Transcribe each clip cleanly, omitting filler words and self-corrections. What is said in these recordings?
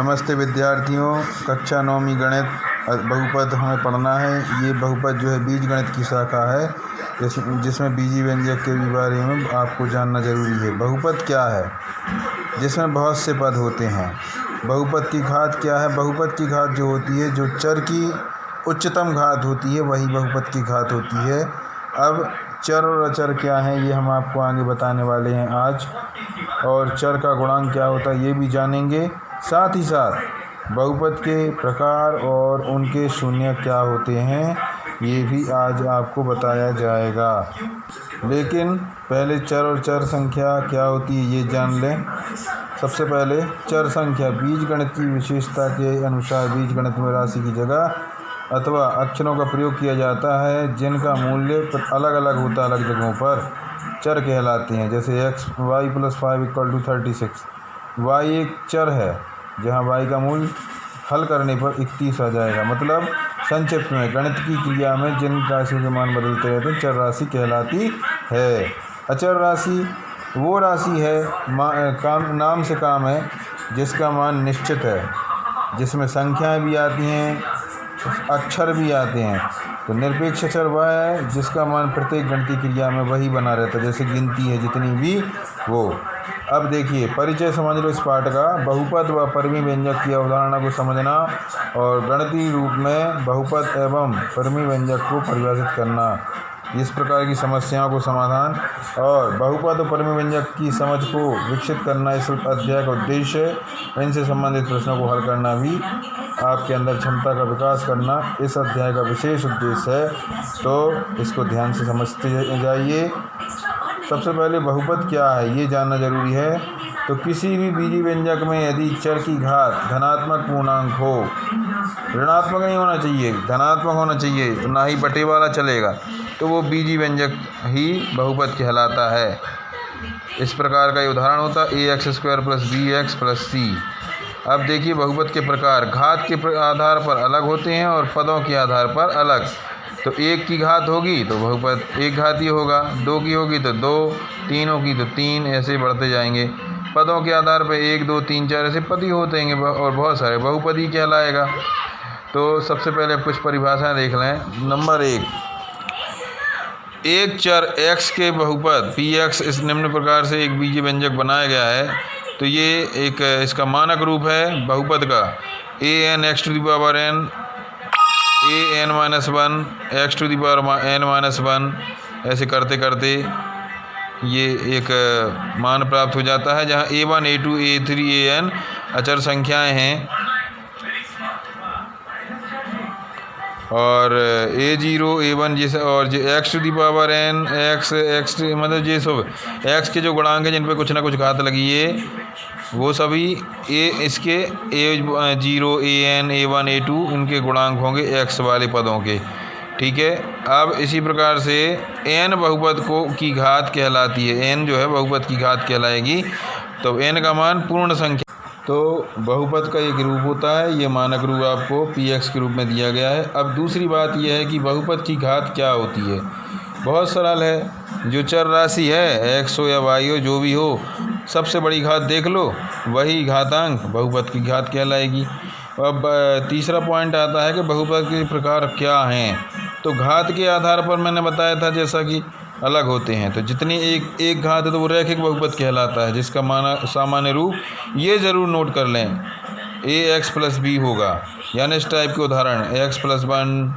नमस्ते विद्यार्थियों, कक्षा 9वीं गणित बहुपद हमें पढ़ना है। ये बहुपद जो है बीजगणित की शाखा है, जिसमें बीजी व्यंजक के बारे में आपको जानना जरूरी है। बहुपद क्या है? जिसमें बहुत से पद होते हैं। बहुपद की घात क्या है? बहुपद की घात जो होती है, जो चर की उच्चतम घात होती है, वही बहुपद की घात होती है। अब चर और अचर क्या हैं, ये हम आपको आगे बताने वाले हैं आज। और चर का गुणांक क्या होता है, ये भी जानेंगे। साथ ही साथ बहुपद के प्रकार और उनके शून्य क्या होते हैं, ये भी आज आपको बताया जाएगा। लेकिन पहले चर और चर संख्या क्या होती है, ये जान लें। सबसे पहले चर संख्या बीजगणित की विशेषता के अनुसार बीजगणित में राशि की जगह अथवा अक्षरों का प्रयोग किया जाता है, जिनका मूल्य अलग अलग होता है अलग जगहों पर, चर कहलाते हैं। जैसे y + 5 = 36। y एक चर है, जहाँ y का मूल्य हल करने पर 31 आ जाएगा। मतलब संक्षिप्त में गणित की क्रिया में जिन राशियों के मान बदलते रहते हैं, चर राशि कहलाती है। अचर राशि वो राशि है, नाम से काम है, जिसका मान निश्चित है, जिसमें संख्याएं भी आती हैं, अक्षर भी आते हैं। तो निरपेक्ष अचर वह है जिसका मान प्रत्येक गणितीय क्रिया में वही बना रहता है, जैसे गिनती है जितनी भी वो। अब देखिए, परिचय समझ लो इस पाठ का। बहुपद व परिमेय व्यंजक की अवधारणा को समझना और गणितीय रूप में बहुपद एवं परिमेय व्यंजक को परिभाषित करना, इस प्रकार की समस्याओं को समाधान और बहुपद और परिमेय व्यंजक की समझ को विकसित करना इस अध्याय का उद्देश्य है। इनसे संबंधित प्रश्नों को हल करना भी आपके अंदर क्षमता का विकास करना इस अध्याय का विशेष उद्देश्य है। तो इसको ध्यान से समझते जाइए। सबसे पहले बहुपद क्या है, ये जानना जरूरी है। तो किसी भी बीजी व्यंजक में यदि चर की घात धनात्मक पूर्णांक हो, ऋणात्मक नहीं होना चाहिए, धनात्मक होना चाहिए, तो ना ही बटे वाला चलेगा, तो वो बीजी व्यंजक ही बहुपद कहलाता है। इस प्रकार का उदाहरण होता है ax² + bx + c। अब देखिए बहुपद के प्रकार घात के आधार पर अलग होते हैं और पदों के आधार पर अलग। तो एक की घात होगी तो बहुपद एक घातीय होगा, दो की होगी तो दो, तीनों की तो तीन, ऐसे बढ़ते जाएंगे। पदों के आधार पर 1, 2, 3, 4 ऐसे पद ही होते हैं और बहुत सारे बहुपद ही कहलाएगा। तो सबसे पहले कुछ परिभाषाएं देख लें। नंबर 1, एक चर x के बहुपद px इस निम्न प्रकार से एक बीजीय व्यंजक बनाया गया है। तो ये एक इसका मानक रूप है बहुपद का an(x⁻n)(an−1) ऐसे करते करते ये एक मान प्राप्त हो जाता है, जहाँ a1 a2 a3 an अचर संख्याएं हैं और a0 a1 जैसे, और x⁻n x मतलब ये सब x के जो गुणांक हैं जिन पे कुछ ना कुछ घात लगी है, वो सभी इसके a0 an a1 a2 इनके गुणांक होंगे x वाले पदों के। ठीक है। अब इसी प्रकार से n बहुपद की घात कहलाती है। n जो है बहुपद की घात कहलाएगी। तो n का मान पूर्ण संख्या, तो बहुपद का एक रूप होता है, ये मानक रूप आपको px के रूप में दिया गया है। अब दूसरी बात यह है कि बहुपद की घात क्या होती है। बहुत सरल है। जो चर राशि है x हो या y हो, जो भी हो, सबसे बड़ी घात देख लो, वही घातांक बहुपद की घात कहलाएगी। अब तीसरा पॉइंट आता है कि बहुपद के प्रकार क्या हैं। तो घात के आधार पर मैंने बताया था जैसा कि अलग होते हैं। तो जितनी एक घात है तो वो रैखिक बहुपद कहलाता है, जिसका सामान्य रूप ये ज़रूर नोट कर लें, ax + b होगा। यानी इस टाइप के उदाहरण x + 1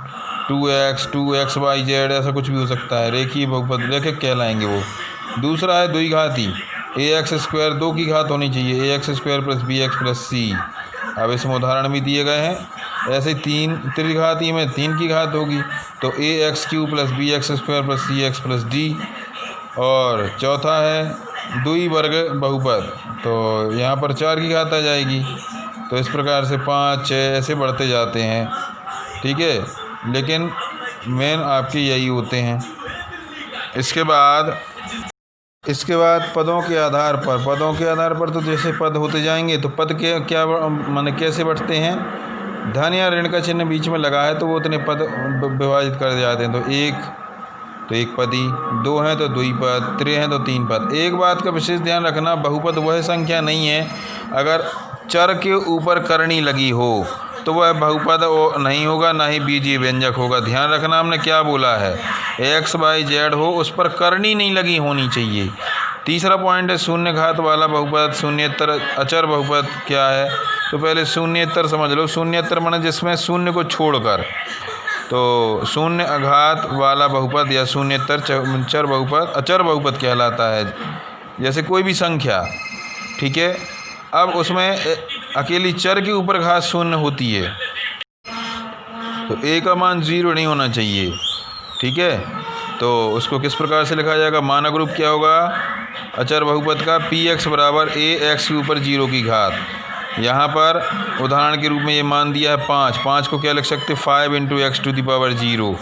2x 2xyz ऐसा कुछ भी हो सकता है, रेखीय बहुपद रैखिक कहलाएंगे वो। दूसरा है द्विघाती, ax², 2 की घात होनी चाहिए, ax² + bx + c। अब इसमें उदाहरण भी दिए गए हैं। ऐसे तीन त्रिघाती में 3 की घात होगी, तो ax³ + bx² + cx + d। और चौथा है द्विवर्ग बहुपद, तो यहाँ पर 4 की घात आ जाएगी। तो इस प्रकार से 5, 6 ऐसे बढ़ते जाते हैं। ठीक है, लेकिन मेन आपके यही होते हैं। इसके बाद पदों के आधार पर तो जैसे पद होते जाएंगे, तो पद के क्या माने कैसे बढ़ते हैं। धन या ऋण का चिन्ह बीच में लगा है तो वो उतने पद विभाजित कर जाते हैं। तो एक पदी, 2 हैं तो द्विपद, 3 हैं तो 3 पद। एक बात का विशेष ध्यान रखना, बहुपद वह संख्या नहीं है अगर चर के ऊपर करनी लगी हो तो वह बहुपद नहीं होगा, ना ही बीजीय व्यंजक होगा। ध्यान रखना हमने क्या बोला है, एक्स वाई जेड हो उस पर करनी नहीं लगी होनी चाहिए। तीसरा पॉइंट है शून्य घात वाला बहुपद, शून्येतर अचर बहुपद क्या है, तो पहले शून्येतर समझ लो। शून्येतर माने जिसमें शून्य को छोड़कर, तो शून्य घात वाला बहुपद या शून्येतर चर बहुपद अचर बहुपद कहलाता है, जैसे कोई भी संख्या, ठीक है। अब उसमें अकेली चर के ऊपर घात शून्य होती है तो ए का मान 0 नहीं होना चाहिए, ठीक है। तो उसको किस प्रकार से लिखा जाएगा, मानक रूप क्या होगा अचर बहुपद का, पी एक्स बराबर ए एक्स के ऊपर 0 की घात। यहाँ पर उदाहरण के रूप में ये मान दिया है 5 को क्या लिख सकते 5 × x⁻0।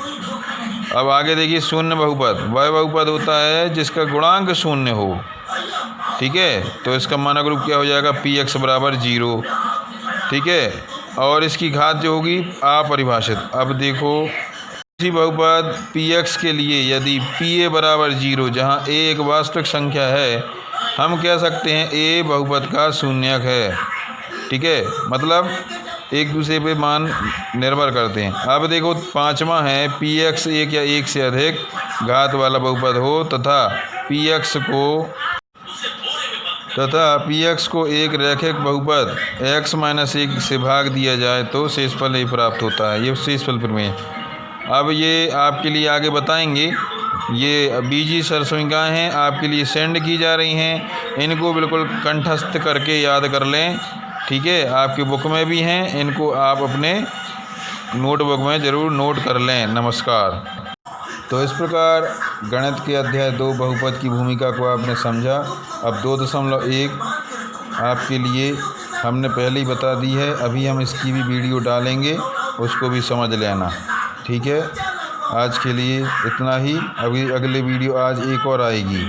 अब आगे देखिए शून्य बहुपद, वह बहुपद होता है जिसका गुणांक शून्य हो, ठीक है। तो इसका मानक रूप क्या हो जाएगा पी एक्स बराबर 0, ठीक है। और इसकी घात जो होगी अपरिभाषित। अब देखो इसी बहुपद पी एक्स के लिए यदि पी ए बराबर 0, जहाँ ए एक वास्तविक संख्या है, हम कह सकते हैं ए बहुपद का शून्यक है, ठीक है। मतलब एक दूसरे पे मान निर्भर करते हैं। अब देखो पांचवा है पी एक्स एक या एक से अधिक घात वाला बहुपद हो तथा पी एक्स को एक रैखिक बहुपद x - 1 से भाग दिया जाए तो शेषफल ही प्राप्त होता है। ये शेषफल प्रमेय। अब ये आपके लिए आगे बताएंगे, ये बीजीय सरसंज्ञाएँ हैं आपके लिए सेंड की जा रही हैं, इनको बिल्कुल कंठस्थ करके याद कर लें, ठीक है। आपकी बुक में भी हैं, इनको आप अपने नोटबुक में ज़रूर नोट कर लें। नमस्कार। तो इस प्रकार गणित के अध्याय 2 बहुपद की भूमिका को आपने समझा। अब 2.1 आपके लिए हमने पहले ही बता दी है, अभी हम इसकी भी वीडियो डालेंगे, उसको भी समझ लेना, ठीक है। आज के लिए इतना ही, अभी अगले वीडियो आज एक और आएगी।